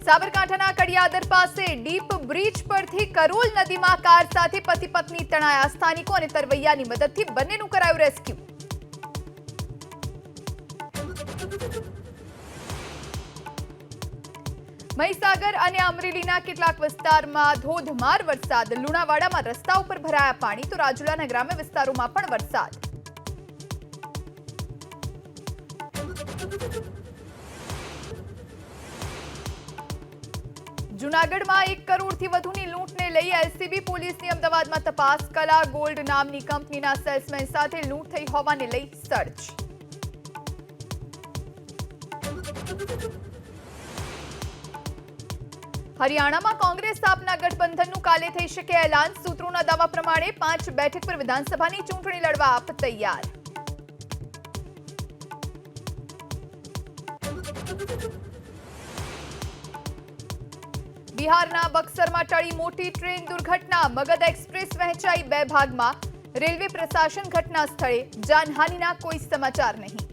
સાબરકાંઠાના કડિયાદર પાસે deep bridge પરથી કરોલ નદીમાં કાર સાથે પતિ પત્ની તણાયા. સ્થાનિકો અને તરવૈયાની મદદથી બંનેનું કરાયું રેસ્ક્યુ. મહીસાગર અને અમરેલીના કેટલાક વિસ્તારમાં ધોધમાર વરસાદ. લુણાવાડામાં રસ્તા ઉપર ભરાયા પાણી તો રાજુલાના ગ્રામ્ય વિસ્તારોમાં પણ વરસાદ. જૂનાગઢમાં 1 કરોડથી વધુની લૂંટને લઈ એલસીબી પોલીસની અમદાવાદમાં તપાસ. કલા ગોલ્ડ નામની કંપનીના સેલ્સમેન સાથે લૂંટ થઈ હોવાને લઈ સર્ચ. હરિયાણામાં કોંગ્રેસ સ્થાપના ગઠબંધનનું કાલે થઈ શકે એલાન. સૂત્રોના દાવા પ્રમાણે 5 બેઠક પર વિધાનસભાની ચૂંટણી લડવા આપ તૈયાર. બિહારના બક્સરમાં ટળી મોટી ટ્રેન દુર્ઘટના. મગધ એક્સપ્રેસ વહેંચાઈ 2 ભાગમાં. રેલવે પ્રશાસન ઘટના સ્થળે. જાનહાનિના કોઈ સમાચાર નહીં.